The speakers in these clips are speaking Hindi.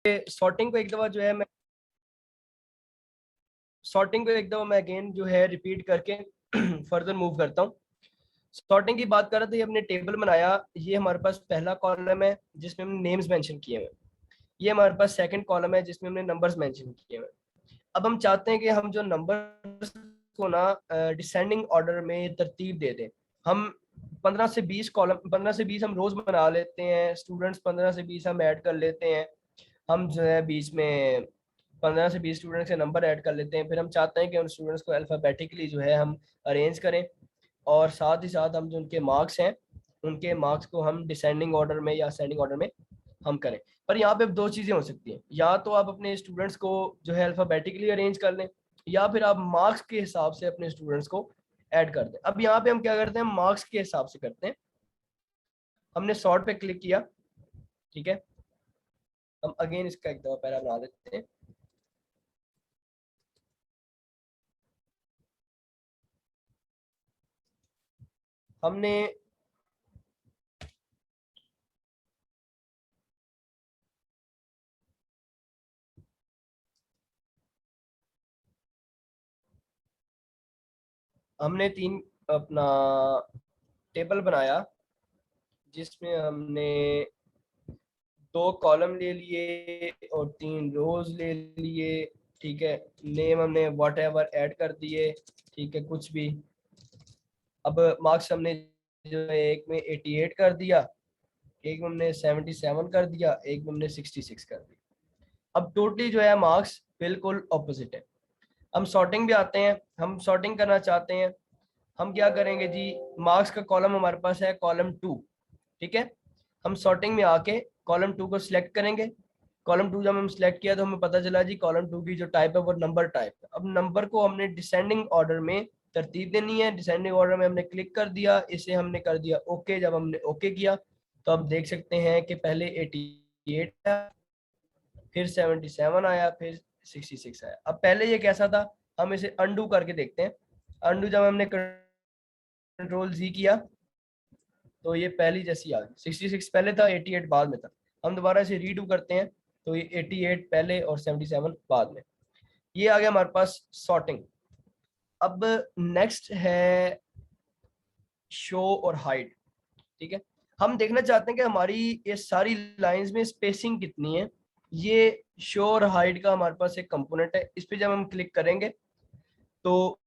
सॉर्टिंग को एक दफ़ा जो है मैं सॉर्टिंग को एक दफ़ा मैं अगेन जो है रिपीट करके फर्दर मूव करता हूँ। सॉर्टिंग की बात कर रहे थे, ये हमने टेबल बनाया, ये हमारे पास पहला कॉलम है जिसमें हमने नेम्स मेंशन किए हुए, ये हमारे पास सेकंड कॉलम है जिसमें हमने नंबर्स मेंशन किए हुए। अब हम चाहते हैं कि हम जो नंबर्स को ना डिसेंडिंग ऑर्डर में तरतीब दे दें। हम 15 से 20 हम रोज बना लेते हैं, स्टूडेंट्स 15 से 20 हम ऐड कर लेते हैं, हम जो है बीच में 15 से 20 स्टूडेंट्स के नंबर ऐड कर लेते हैं। फिर हम चाहते हैं कि उन स्टूडेंट्स को अल्फ़ाबेटिकली जो है हम अरेंज करें, और साथ ही साथ हम जो उनके मार्क्स हैं उनके मार्क्स को हम डिसेंडिंग ऑर्डर में या असेंडिंग ऑर्डर में हम करें। पर यहाँ पे अब दो चीज़ें हो सकती हैं, या तो आप अपने स्टूडेंट्स को जो है अल्फ़ाबेटिकली अरेंज कर लें, या फिर आप मार्क्स के हिसाब से अपने स्टूडेंट्स को ऐड कर दें। अब यहाँ पे हम क्या करते हैं, मार्क्स के हिसाब से करते हैं। हमने सॉर्ट पे क्लिक किया, ठीक है। हम अगेन इसका एक दफा पैरा बना देते हैं। हमने हमने तीन अपना टेबल बनाया जिसमें हमने 2 कॉलम ले लिए और 3 रोज ले लिए, ठीक है। नेम हमने वॉट एवर ऐड कर दिए, ठीक है, कुछ भी। अब मार्क्स हमने जो है एक में 88 कर दिया, एक में हमने 77 कर दिया, एक में हमने 66 कर दिया। अब टोटली जो है मार्क्स बिल्कुल ऑपोजिट है। हम सॉर्टिंग भी आते हैं, हम सॉर्टिंग करना चाहते हैं। हम क्या करेंगे जी, मार्क्स का कॉलम हमारे पास है कॉलम 2, ठीक है। हम सॉर्टिंग में आके कॉलम 2 को सिलेक्ट करेंगे। कॉलम 2 जब हम सिलेक्ट किया तो हमें पता चला जी कॉलम 2 की जो टाइप है वो नंबर टाइप है। अब नंबर को हमने डिसेंडिंग ऑर्डर में तरतीब देनी है। डिसेंडिंग ऑर्डर में हमने क्लिक कर दिया, इसे हमने कर दिया ओके। जब हमने ओके किया तो आप देख सकते हैं कि पहले 88 आया, फिर 77 आया, फिर 66 आया। अब पहले ये कैसा था, हम इसे अंडू करके देखते हैं। अंडू जब हमने कंट्रोल जी किया तो ये पहली जैसी आ गई, 66 पहले था, 88 बाद में था। हम दोबारा इसे रीडू करते हैं तो ये 88 पहले और 77 बाद में। ये आ गया हमारे पास सॉर्टिंग। अब नेक्स्ट है शो और हाइड, ठीक है। हम देखना चाहते हैं कि हमारी ये सारी लाइंस में स्पेसिंग कितनी है। ये शो और हाइड का हमारे पास एक कंपोनेंट है, इस पे जब हम क्लिक करेंगे तो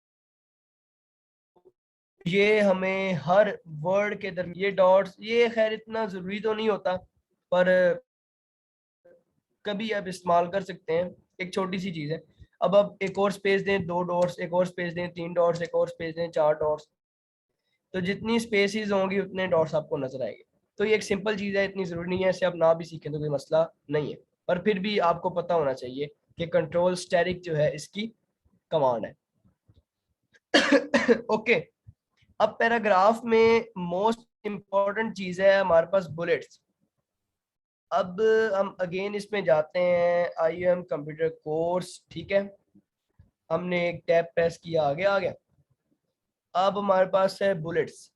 ये हमें हर वर्ड के दरमियान ये डॉट्स, ये खैर इतना जरूरी तो नहीं होता, पर कभी आप इस्तेमाल कर सकते हैं, एक छोटी सी चीज है। अब आप एक और स्पेस दें 2 डॉट्स, एक और स्पेस दें 3 डॉट्स, एक और स्पेस दें 4 डॉट्स, तो जितनी स्पेसिस होंगी उतने डॉट्स आपको नजर आएंगे। तो ये एक सिंपल चीज है, इतनी जरूरी नहीं है, इसे आप ना भी सीखें तो कोई मसला नहीं है, पर फिर भी आपको पता होना चाहिए कि कंट्रोल स्टेरिक जो है इसकी कमांड है। ओके। अब पैराग्राफ में मोस्ट इंपॉर्टेंट चीज है हमारे पास बुलेट्स। अब हम अगेन इसमें जाते हैं, IUM कंप्यूटर कोर्स, ठीक है। हमने एक टैब प्रेस किया, आगे आ गया। अब हमारे पास है बुलेट्स।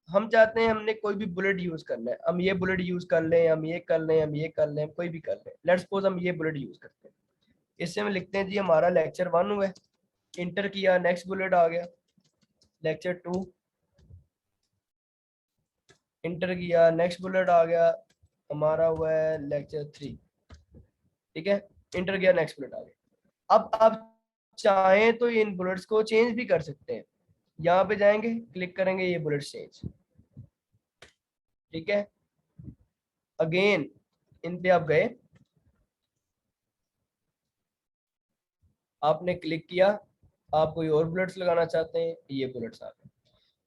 हम चाहते हैं हमने कोई भी बुलेट यूज करना है, हम ये बुलेट यूज कर लें, हम ये कर लें, हम ये कर लें, कोई भी कर लें। लेट्स सपोज हम ये बुलेट यूज करते हैं। इससे हम लिखते हैं जी हमारा लेक्चर 1 हुआ है, इंटर किया, नेक्स्ट बुलेट आ गया लेक्चर 2, इंटर किया, नेक्स्ट बुलेट आ गया हमारा हुआ है लेक्चर 3, ठीक है। इंटर किया, नेक्स्ट बुलेट आ गया। अब आप चाहें तो इन बुलेट्स को चेंज भी कर सकते हैं। यहाँ पे जाएंगे, क्लिक करेंगे, ये बुलेट चेंज, ठीक है। अगेन इन पे आप गए, आपने क्लिक किया, आप कोई और बुलेट्स लगाना चाहते हैं, ये बुलेट्स आ गए।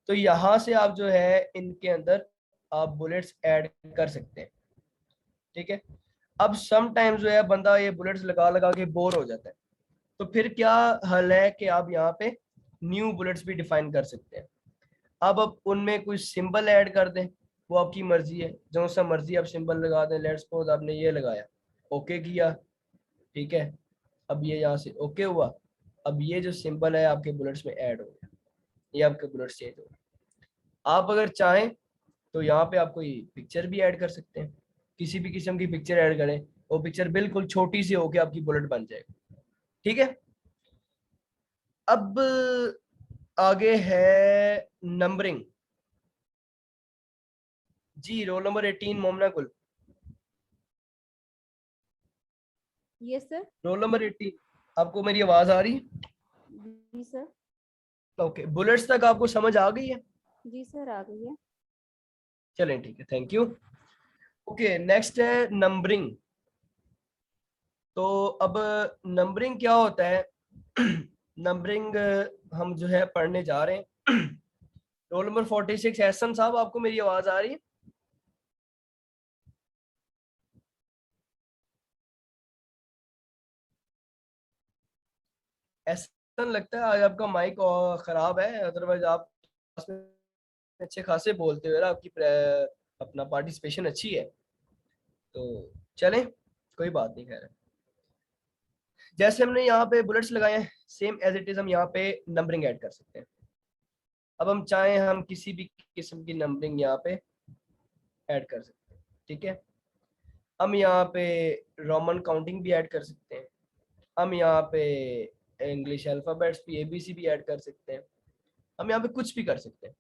तो यहाँ से आप जो है इनके अंदर आप बुलेट्स ऐड कर सकते हैं, ठीक है। अब सम टाइम्स जो है बंदा ये बुलेट्स लगा लगा के बोर हो जाता है, तो फिर क्या हल है कि आप यहाँ पे न्यू बुलेट्स भी डिफाइन कर सकते हैं। अब आप उनमें कुछ सिंबल ऐड कर दें, वो आपकी मर्जी है, जो सा मर्जी आप सिंबल लगा दें। लेट्स सपोज आपने ये लगाया, ओके किया, ठीक है। अब ये यहाँ से ओके हुआ, अब ये जो सिंबल है आपके बुलेट्स में ऐड हो गया, ये आपके बुलेट्स चेंज हो गए। आप अगर चाहें तो यहाँ पे आप कोई पिक्चर भी ऐड कर सकते हैं, किसी भी किस्म की पिक्चर ऐड करें, वो पिक्चर बिल्कुल छोटी सी होके आपकी बुलेट बन जाएगी। ठीक है, अब आगे है नंबरिंग। जी रोल नंबर 18 मोमना गुल। Yes sir. रोल नंबर 18, आपको मेरी आवाज आ रही? जी सर। ओके, बुलेट्स तक आपको समझ आ गई है? जी सर आ गई है। चलें ठीक है, थैंक यू। ओके, नेक्स्ट है नंबरिंग। तो अब नंबरिंग क्या होता है? नंबरिंग हम जो है पढ़ने जा रहे हैं। रोल नंबर 46 एहसन साहब, आपको मेरी आवाज आ रही है? ऐसा लगता है आज आपका माइक खराब है, अदरवाइज आप अच्छे खासे बोलते हो, आपकी अपना पार्टिसिपेशन अच्छी है। तो चलें, कोई बात नहीं, खैर। जैसे हमने यहाँ पे बुलेट्स लगाए हैं, सेम एज इट इज हम यहाँ पे नंबरिंग ऐड कर सकते हैं। अब हम चाहें हम किसी भी किस्म की नंबरिंग यहाँ पे ऐड कर सकते हैं। ठीक है, हम यहाँ पे रोमन काउंटिंग भी ऐड कर सकते हैं, हम यहाँ पे इंग्लिश अल्फ़ाबेट्स भी ABC भी ऐड कर सकते हैं, हम यहाँ पे कुछ भी कर सकते हैं।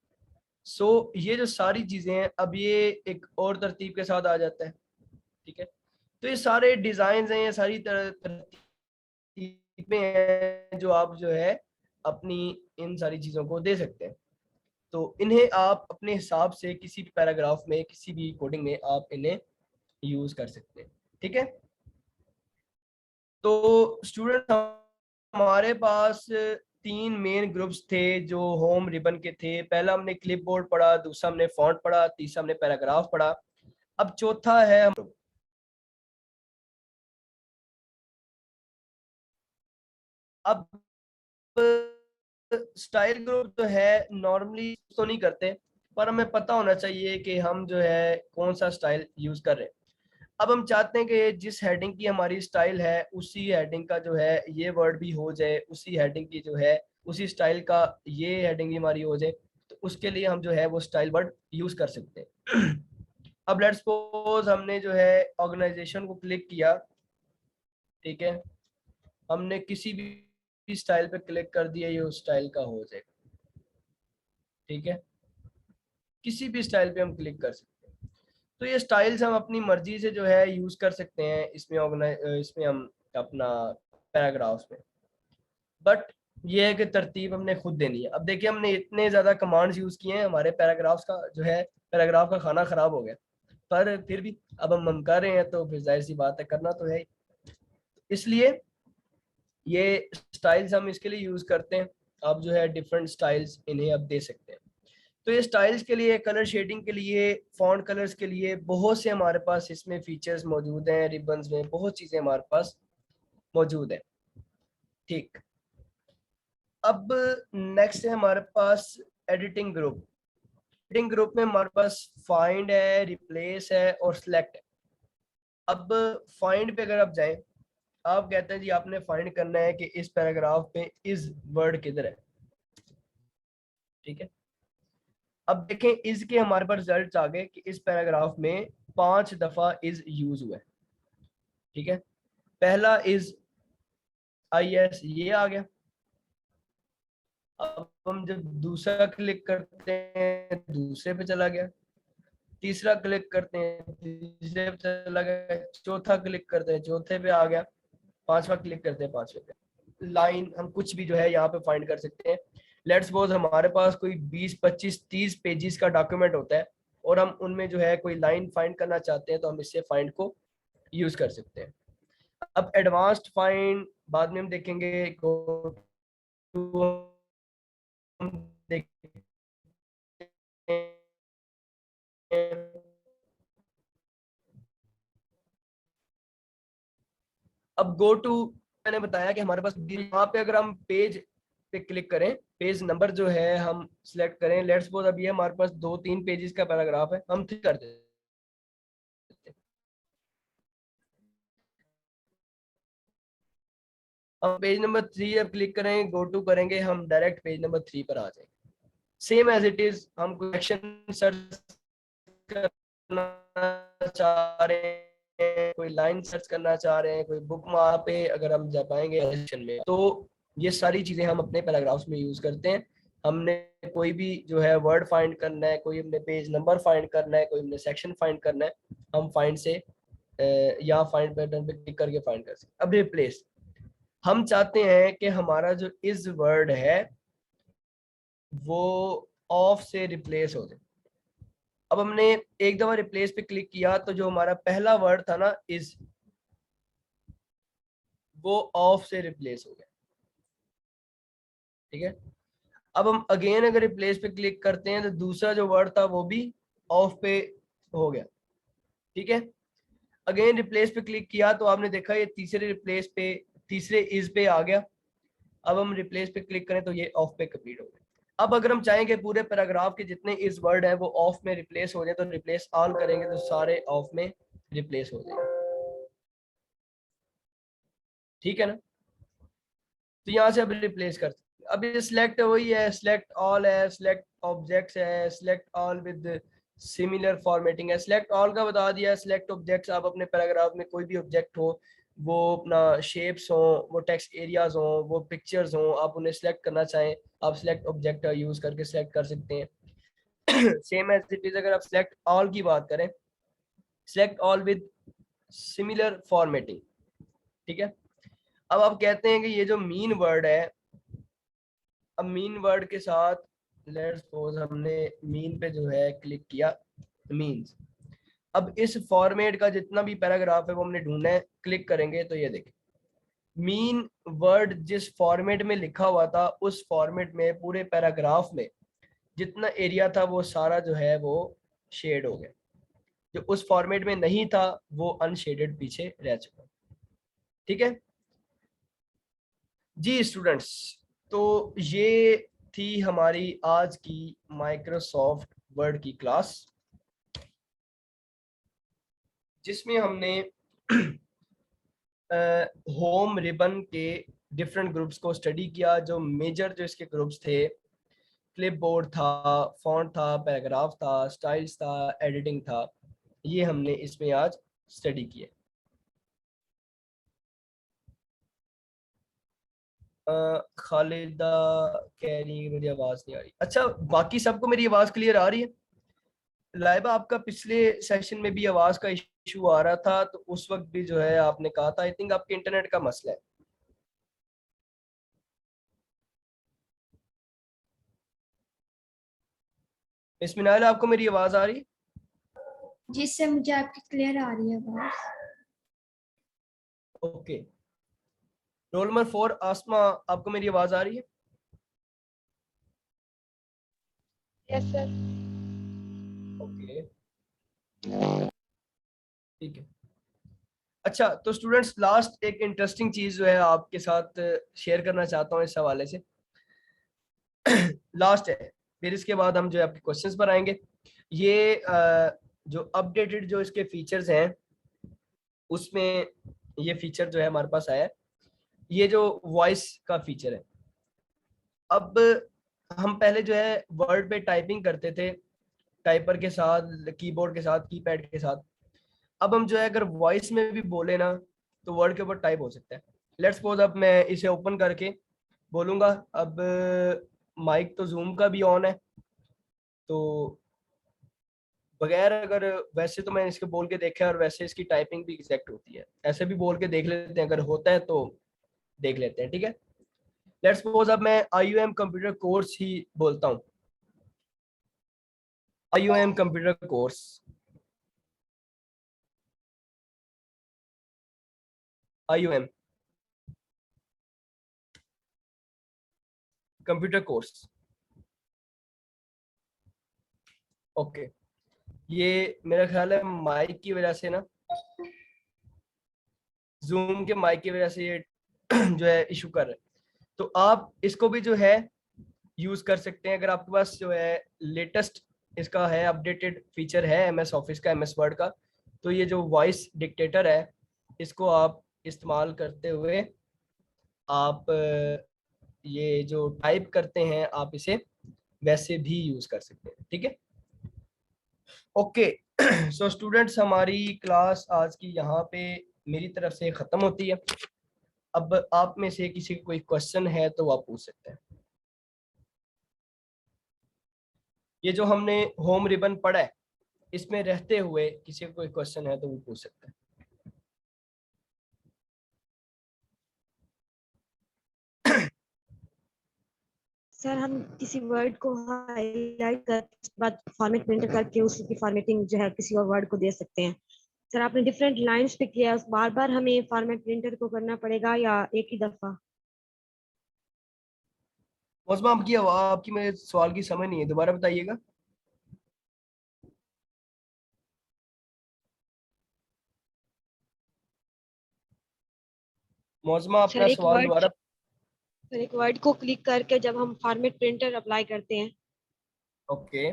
सो ये जो सारी चीज़ें हैं, अब ये एक और तरतीब के साथ आ जाता है। ठीक है, तो ये सारे डिज़ाइन हैं, ये सारी तरतीबें हैं जो आप जो है अपनी इन सारी चीज़ों को दे सकते हैं। तो इन्हें आप अपने हिसाब से किसी भी पैराग्राफ में, किसी भी कोडिंग में आप इन्हें यूज कर सकते हैं। ठीक है, तो स्टूडेंट हमारे पास तीन मेन ग्रुप्स थे जो होम रिबन के थे। पहला हमने क्लिपबोर्ड पढ़ा, दूसरा हमने फॉन्ट पढ़ा, तीसरा हमने पैराग्राफ पढ़ा। अब चौथा है हम अब स्टाइल ग्रुप जो है नॉर्मली तो नहीं करते, पर हमें पता होना चाहिए कि हम जो है कौन सा स्टाइल यूज कर रहे हैं। अब हम चाहते हैं कि जिस हेडिंग की हमारी स्टाइल है उसी हेडिंग का जो है ये वर्ड भी हो जाए, उसी हेडिंग की जो है उसी स्टाइल का ये हेडिंग भी हमारी हो जाए। तो उसके लिए हम जो है वो स्टाइल वर्ड यूज कर सकते हैं। अब लेट्स सपोज हमने जो है ऑर्गेनाइजेशन को क्लिक किया। ठीक है, हमने किसी भी स्टाइल पे क्लिक कर दिया, ये उस स्टाइल का हो जाएगा। ठीक है, किसी भी स्टाइल पे हम क्लिक कर सकते हैं। तो ये स्टाइल्स हम अपनी मर्जी से जो है यूज कर सकते हैं इसमें, इसमें हम अपना पैराग्राफ्स में। बट ये है कि तरतीब हमने खुद देनी है। अब देखिए, हमने इतने ज्यादा कमांड्स यूज किए हैं, हमारे पैराग्राफ्स का जो है पैराग्राफ का खाना खराब हो गया, पर फिर भी अब हम कर रहे हैं तो फिर जाहिर सी बात है, करना तो है ही। इसलिए ये स्टाइल्स हम इसके लिए यूज करते हैं। आप जो है डिफरेंट स्टाइल्स इन्हें आप दे सकते हैं। तो ये स्टाइल्स के लिए, कलर शेडिंग के लिए, फॉन्ट कलर्स के लिए बहुत से हमारे पास इसमें फीचर्स मौजूद हैं। रिबन्स में बहुत चीजें हमारे पास मौजूद है। ठीक, अब नेक्स्ट है हमारे पास एडिटिंग ग्रुप। एडिटिंग ग्रुप में हमारे पास फाइंड है, रिप्लेस है और सिलेक्ट है। अब फाइंड पे अगर आप जाएं, आप कहते हैं जी आपने फाइंड करना है कि इस पैराग्राफ में इस वर्ड किधर है। ठीक है, अब देखें इज के हमारे पास रिजल्ट आ गए कि इस पैराग्राफ में 5 दफा इज यूज हुआ है। ठीक है, पहला इज IS ये आ गया। अब हम जब दूसरा क्लिक करते हैं दूसरे पे चला गया, तीसरा क्लिक करते हैं तीसरे पे चला गया, चौथा क्लिक करते हैं चौथे पे आ गया, पांचवा क्लिक करते हैं पांचवे पे। लाइन हम कुछ भी जो है यहाँ पे फाइंड कर सकते हैं। लेट्स सपोज हमारे पास कोई 20 25 30 पेजेस का डॉक्यूमेंट होता है और हम उनमें जो है कोई लाइन फाइंड करना चाहते हैं, तो हम इससे फाइंड को यूज कर सकते हैं। अब एडवांस्ड फाइंड बाद में हम देखेंगे। हम देखते हैं, अब गो टू, मैंने बताया कि हमारे पास यहाँ पे अगर हम पेज पे क्लिक करें, पेज नंबर जो है हम सिलेक्ट करें। लेट्स सपोज अभी हमारे पास 2 3 पेजेस का पैराग्राफ है, हम 3 कर देते हैं। हम पेज नंबर 3 अब क्लिक करें, गो टू करेंगे, हम डायरेक्ट पेज नंबर 3 पर आ जाएंगे। सेम एज इट इज हम क्वेश्चन सर्च करना चाह रहे हैं, कोई लाइन सर्च करना चाह रहे हैं, कोई बुक वहां पे अगर हम जा पाएंगे सेक्शन में, तो ये सारी चीजें हम अपने पैराग्राफ्स में यूज करते हैं। हमने कोई भी जो है वर्ड फाइंड करना है, कोई हमने पेज नंबर फाइंड करना है, कोई हमने सेक्शन फाइंड करना है, हम फाइंड से यहाँ फाइंड बटन पे क्लिक करके फाइंड कर सकते। अब रिप्लेस, हम चाहते हैं कि हमारा जो इस वर्ड है वो ऑफ से रिप्लेस हो जाए। अब हमने एक दफा रिप्लेस पे क्लिक किया तो जो हमारा पहला वर्ड था ना इज, वो ऑफ से रिप्लेस हो गया। ठीक है, अब हम अगेन अगर रिप्लेस पे क्लिक करते हैं तो दूसरा जो वर्ड था वो भी ऑफ पे हो गया। ठीक है, अगेन रिप्लेस पे क्लिक किया तो आपने देखा ये तीसरे रिप्लेस पे, तीसरे इज पे आ गया। अब हम रिप्लेस पे क्लिक करें तो ये ऑफ पे कंप्लीट हो गया। अब अगर हम चाहें कि पूरे पैराग्राफ के जितने इस वर्ड है वो ऑफ में रिप्लेस हो जाए तो रिप्लेस ऑल करेंगे तो सारे ऑफ में रिप्लेस हो जाएंगे। ठीक है ना, तो यहाँ से अब रिप्लेस कर सकते हैं। अब ये सिलेक्ट वही है, सिलेक्ट ऑल है, सिलेक्ट ऑब्जेक्ट्स है, select all with similar formatting है। सिलेक्ट ऑल का बता दिया, सिलेक्ट ऑब्जेक्ट्स, आप अपने पैराग्राफ में कोई भी ऑब्जेक्ट हो, वो अपना शेप्स हो, वो टेक्स्ट एरियाज हो, वो पिक्चर्स हो, आप उन्हें सिलेक्ट करना चाहें, आप सिलेक्ट ऑब्जेक्ट यूज करके सिलेक्ट कर सकते हैं। सेम एज इट इज अगर आप सिलेक्ट ऑल की बात करें, select all with similar formatting. ठीक है, अब आप कहते हैं कि ये जो मीन वर्ड है, अब मीन वर्ड के साथ लेट्स सपोज हमने मीन पे जो है क्लिक किया, मीन्स, अब इस फॉर्मेट का जितना भी पैराग्राफ है वो हमने ढूंढना है, क्लिक करेंगे तो ये देखिए मीन वर्ड जिस फॉर्मेट में लिखा हुआ था उस फॉर्मेट में पूरे पैराग्राफ में जितना एरिया था वो सारा जो है वो शेड हो गया। जो उस फॉर्मेट में नहीं था वो अनशेडेड पीछे रह चुका। ठीक है जी स्टूडेंट्स, तो ये थी हमारी आज की माइक्रोसॉफ्ट वर्ड की क्लास, जिसमें हमने होम रिबन के डिफरेंट ग्रुप्स को स्टडी किया। जो मेजर जो इसके ग्रुप्स थे, क्लिपबोर्ड था, फॉन्ट था, पैराग्राफ था, स्टाइल्स था, एडिटिंग था, ये हमने इसमें आज स्टडी किए। खालिदा कह रही है मेरी आवाज नहीं आ रही। अच्छा, बाकी सबको मेरी आवाज क्लियर आ रही है? लाइबा, आपका पिछले सेशन में भी आवाज का इशू आ रहा था, तो उस वक्त भी जो है आपने कहा था आई थिंक आपके इंटरनेट का मसला है। इसमिनाल, आपको मेरी आवाज आ रही है? जिससे मुझे आपकी क्लियर आ रही है आवाज। ओके, रोल नंबर 4 आसमा, आपको मेरी आवाज आ रही है? Yes sir. ओके, ठीक है। अच्छा, तो स्टूडेंट्स लास्ट एक इंटरेस्टिंग चीज जो है आपके साथ शेयर करना चाहता हूँ इस हवाले से। लास्ट है, फिर इसके बाद हम जो है आपके क्वेश्चंस पर आएंगे। ये जो अपडेटेड जो इसके फीचर्स हैं उसमें ये फीचर जो है हमारे पास आया है, ये जो वॉइस का फीचर है। अब हम पहले जो है वर्ड पे टाइपिंग करते थे टाइपर के साथ, कीबोर्ड के साथ, कीपैड के साथ। अब हम जो है अगर वॉइस में भी बोले ना तो वर्ड के ऊपर टाइप हो सकता है। लेट्स सपोज अब मैं इसे ओपन करके बोलूंगा। अब माइक तो जूम का भी ऑन है, तो बगैर अगर, वैसे तो मैंने इसके बोल के देखा है और वैसे इसकी टाइपिंग भी एग्जैक्ट होती है, ऐसे भी बोल के देख लेते हैं, अगर होता है तो देख लेते हैं। ठीक है, लेट्स सपोज अब मैं IUM कंप्यूटर कोर्स ही बोलता हूँ। IUM computer course, IUM computer course. Okay, ये मेरा ख्याल है माइक की वजह से ना, जूम के माइक की वजह से ये जो है इशू कर रहा है। तो आप इसको भी जो है यूज कर सकते हैं अगर आपके पास जो है लेटेस्ट इसका है, अपडेटेड फीचर है MS ऑफिस का, MS वर्ड का। तो ये जो वॉइस डिक्टेटर है इसको आप इस्तेमाल करते हुए आप ये जो टाइप करते हैं आप इसे वैसे भी यूज कर सकते हैं। ठीक है, ओके सो स्टूडेंट्स, हमारी क्लास आज की यहाँ पे मेरी तरफ से ख़त्म होती है। अब आप में से किसी को कोई क्वेश्चन है तो आप पूछ सकते हैं। ये जो हमने होम रिबन पढ़ा है, इसमें रहते हुए किसी को कोई क्वेश्चन है तो वो पूछ सकते हैं। सर हम किसी वर्ड को हाईलाइट कर उसके बाद फॉर्मेट प्रिंट करके उसकी फॉर्मेटिंग जो है किसी और वर्ड को दे सकते हैं। सर आपने डिफरेंट लाइंस पे किया, बार बार हमें फॉर्मेट प्रिंटर को करना पड़ेगा या एक ही दफा? मौसम, आपकी मेरे सवाल की समझ नहीं है, दोबारा बताइएगा। मौसम, सर अपना सवाल दोबारा। एक वर्ड को क्लिक करके जब हम फॉर्मेट प्रिंटर अप्लाई करते हैं ओके,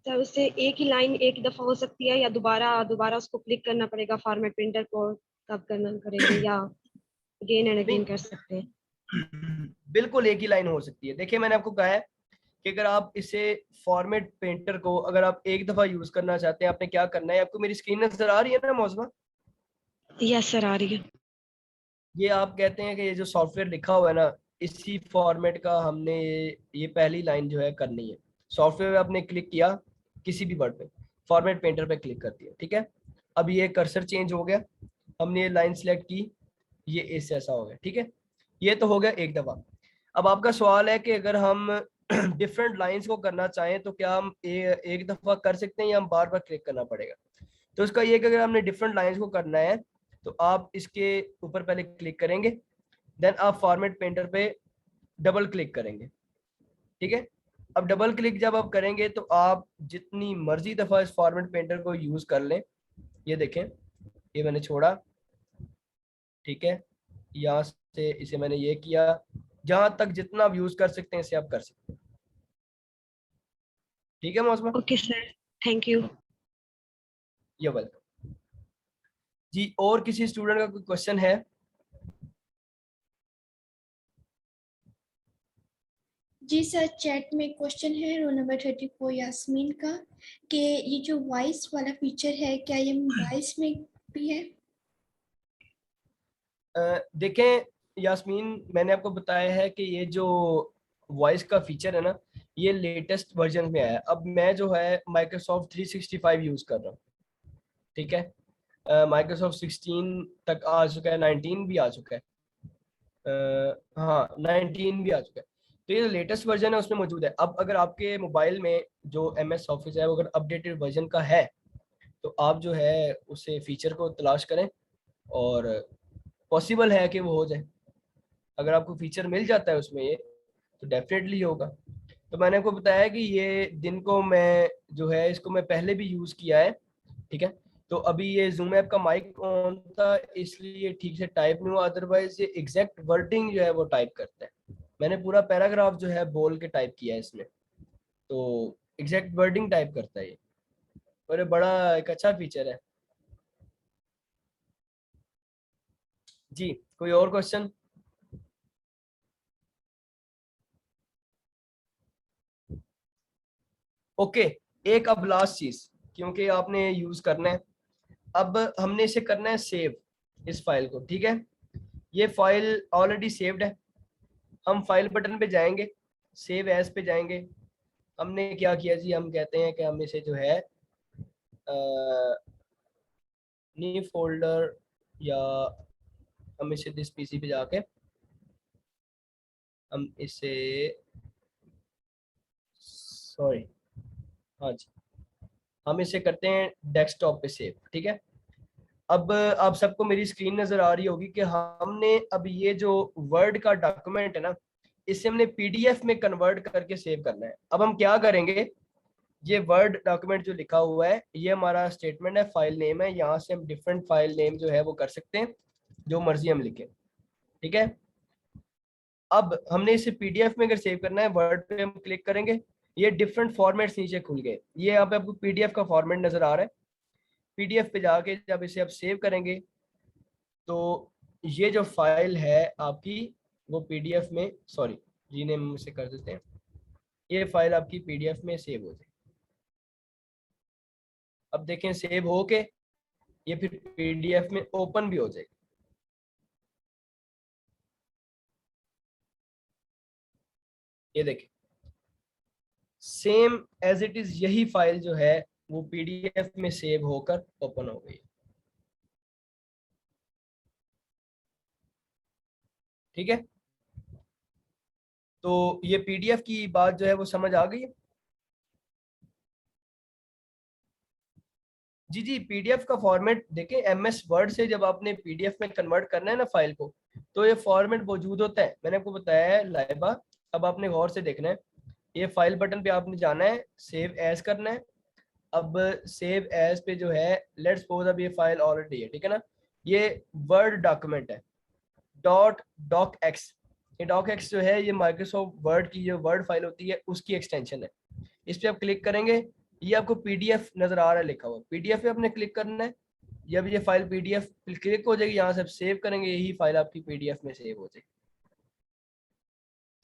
सर उससे एक ही लाइन एक ही दफा हो सकती है या दोबारा दोबारा उसको क्लिक करना पड़ेगा फॉर्मेट प्रिंटर को, तब करना करेंगे या अगेन एंड अगेन कर सकते हैं? बिल्कुल एक ही लाइन हो सकती है। देखिए, मैंने आपको कहा है कि अगर आप इसे फॉर्मेट पेंटर को अगर आप एक दफा यूज करना चाहते हैं, आपने क्या करना है, आपको मेरी स्क्रीन नजर आ रही है ना मौसमा? यस सर आ रही है। ये आप कहते हैं कि ये जो सॉफ्टवेयर लिखा हुआ है ना, इसी फॉर्मेट का हमने ये पहली लाइन जो है करनी है। सॉफ्टवेयर पे आपने क्लिक किया, किसी भी वर्ड पे फॉर्मेट पेंटर पे क्लिक कर दिया, ठीक है। अब ये कर्सर चेंज हो गया, हमने ये लाइन सेलेक्ट की, ये इस ऐसा हो गया, ठीक है। ये तो हो गया एक दफा। अब आपका सवाल है कि अगर हम डिफरेंट लाइंस को करना चाहें तो क्या हम एक दफा कर सकते हैं या हम बार बार क्लिक करना पड़ेगा? तो इसका ये कि अगर हमने डिफरेंट लाइंस को करना है तो आप इसके ऊपर पहले क्लिक करेंगे, देन आप फॉर्मेट पेंटर पे डबल क्लिक करेंगे, ठीक है। अब डबल क्लिक जब आप करेंगे तो आप जितनी मर्जी दफा इस फॉर्मेट पेंटर को यूज कर लें। ये देखें, ये मैंने छोड़ा, ठीक है, यहाँ से इसे मैंने ये किया, जहां तक जितना आप यूज कर सकते हैं इसे आप कर सकते हैं, ठीक है मौसमा? Okay sir, thank you. ये वेलकम जी। और किसी स्टूडेंट का कोई क्वेश्चन है? जी सर, चैट में क्वेश्चन है रोल नंबर 34 यास्मीन का कि ये जो वॉइस वाला फीचर है क्या ये मोबाइल्स में भी है? देखें यास्मीन, मैंने आपको बताया है कि ये जो वॉइस का फीचर है ना, ये लेटेस्ट वर्जन में आया है। अब मैं जो है माइक्रोसॉफ्ट 365 यूज कर रहा हूँ, ठीक है। माइक्रोसॉफ्ट 16 तक आ चुका है, 19 भी आ चुका है। हाँ, 19 भी आ चुका है। तो ये लेटेस्ट वर्जन है, उसमें मौजूद है। अब अगर आपके मोबाइल में जो MS ऑफिस है वो अगर अपडेटेड वर्जन का है तो आप जो है उसे फीचर को तलाश करें, और पॉसिबल है कि वो हो जाए। अगर आपको फीचर मिल जाता है उसमें ये, तो डेफिनेटली होगा। तो मैंने आपको बताया कि ये दिन को मैं जो है इसको मैं पहले भी यूज़ किया है, ठीक है। तो अभी ये जूम ऐप का माइक ऑन था इसलिए ठीक से टाइप नहीं हुआ, अदरवाइज ये एग्जैक्ट वर्डिंग जो है वो टाइप करता है। मैंने पूरा पैराग्राफ जो है बोल के टाइप किया है इसमें, तो एग्जैक्ट वर्डिंग टाइप करता है ये, और ये बड़ा एक अच्छा फीचर है जी। कोई और क्वेश्चन? ओके, एक अब लास्ट चीज, क्योंकि आपने यूज करना है, अब हमने इसे करना है सेव, इस फाइल को, ठीक है। ये फाइल ऑलरेडी सेव्ड है। हम फाइल बटन पे जाएंगे, सेव एज पे जाएंगे। हमने क्या किया जी, हम कहते हैं कि हम इसे जो है न्यू फोल्डर, या हम इसे दिस PC पे जाके हम इसे, सॉरी, हाँ जी, हम इसे करते हैं डेस्कटॉप पे सेव, ठीक है। अब आप सबको मेरी स्क्रीन नजर आ रही होगी कि हमने अब ये जो वर्ड का डॉक्यूमेंट है ना, इसे हमने PDF में कन्वर्ट करके सेव करना है। अब हम क्या करेंगे, ये वर्ड डॉक्यूमेंट जो लिखा हुआ है ये हमारा स्टेटमेंट है, फाइल नेम है, यहाँ से हम डिफरेंट फाइल नेम जो है वो कर सकते हैं, जो मर्जी हम लिखें, ठीक है। अब हमने इसे PDF में अगर सेव करना है, वर्ड पे हम क्लिक करेंगे, ये डिफरेंट फॉर्मेट्स नीचे खुल गए। ये यहाँ पे आपको PDF का फॉर्मेट नजर आ रहा है। PDF पे जाके जब इसे आप सेव करेंगे तो ये जो फाइल है आपकी वो PDF में, सॉरी, रीनेम से कर देते हैं, ये फाइल आपकी PDF में सेव हो जाए, अब देखें सेव हो के ये फिर PDF में ओपन भी हो जाएगी। ये देखें सेम एज इट इज यही फाइल जो है वो PDF में सेव होकर ओपन हो गई। ठीक है, तो ये PDF की बात जो है वो समझ आ गई है। जी जी, PDF का फॉर्मेट देखें, MS वर्ड से जब आपने PDF में कन्वर्ट करना है ना फाइल को, तो ये फॉर्मेट मौजूद होता है। मैंने आपको बताया है लाइबा, अब आपने गौर से देखना है। ये फाइल बटन पे आपने जाना है, सेव एज करना है। अब सेव एज पे जो है, लेट्स सपोज अब ये फाइल ऑलरेडी है, ठीक है ना, ये वर्ड डॉक्यूमेंट है .docx। ये docx जो है ये माइक्रोसॉफ्ट वर्ड की जो वर्ड फाइल होती है उसकी एक्सटेंशन है। इस पे आप क्लिक करेंगे, ये आपको PDF नजर आ रहा है लिखा हुआ, PDF पे आपने क्लिक करना है। जब ये फाइल PDF पे क्लिक हो जाएगी, यहाँ से आप सेव करेंगे, यही फाइल आपकी PDF में सेव हो जाएगी।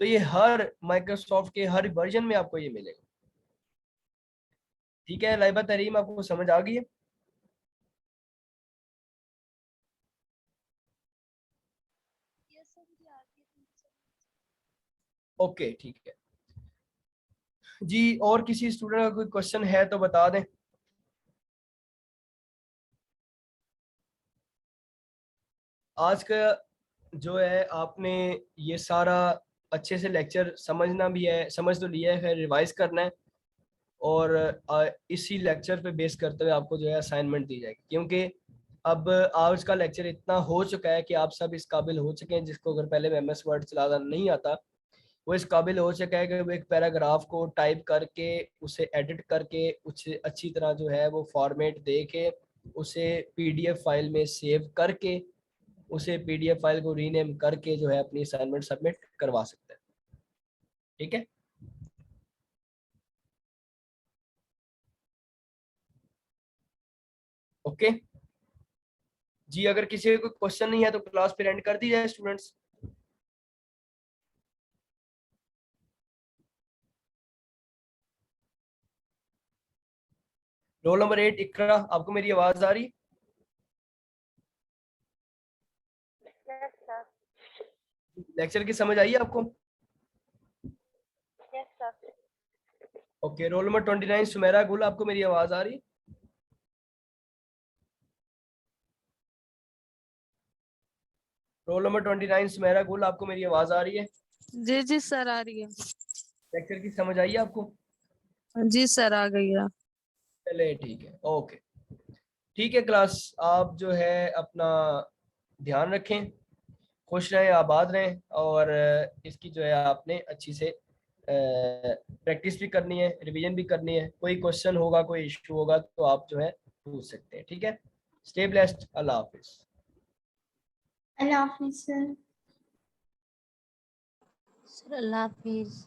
तो ये हर माइक्रोसॉफ्ट के हर वर्जन में आपको ये मिलेगा। ठीक है लाइबा तरीम, आपको समझ आ गई है? ओके ठीक है जी, और किसी स्टूडेंट का कोई क्वेश्चन है तो बता दें। आज का जो है आपने ये सारा अच्छे से लेक्चर समझना भी है, समझ तो लिया है, रिवाइज करना है, और इसी लेक्चर पे बेस करते हुए आपको जो है असाइनमेंट दी जाएगी। क्योंकि अब आज का लेक्चर इतना हो चुका है कि आप सब इस काबिल हो चुके हैं, जिसको अगर पहले MS वर्ड चलाना नहीं आता वो इस काबिल हो चुका है कि वो एक पैराग्राफ को टाइप करके उसे एडिट करके उसे अच्छी तरह जो है वो फॉर्मेट दे के उसे PDF फाइल में सेव करके उसे PDF फाइल को रीनेम करके जो है अपनी असाइनमेंट सबमिट करवा सकते हैं। ठीक है, ओके जी। अगर किसी का कोई क्वेश्चन नहीं है तो क्लास फिर एंड कर दी जाए स्टूडेंट्स। रोल नंबर 8 इकरा, आपको मेरी आवाज आ रही? लेक्चर की समझ आई आपको? ओके, रोल नंबर 29 सुमेरा गुल, आपको मेरी आवाज आ रही? रोल नंबर 29 सुमेरा गुल, आपको मेरी आवाज आ रही है? जी जी सर आ रही है। लेक्चर की समझ आई आपको? जी सर आ गई है। चले ठीक है, ओके ठीक है क्लास, आप जो है अपना ध्यान रखें, खुश रहें, आबाद रहें, और इसकी जो है आपने अच्छी से प्रैक्टिस भी करनी है, रिवीजन भी करनी है। कोई क्वेश्चन होगा, कोई इशू होगा तो आप जो है पूछ सकते हैं। ठीक है, स्टे ब्लेस्ड, अल्लाह हाफिज। अल्लाह हाफिज सर। सर अल्लाह हाफिज।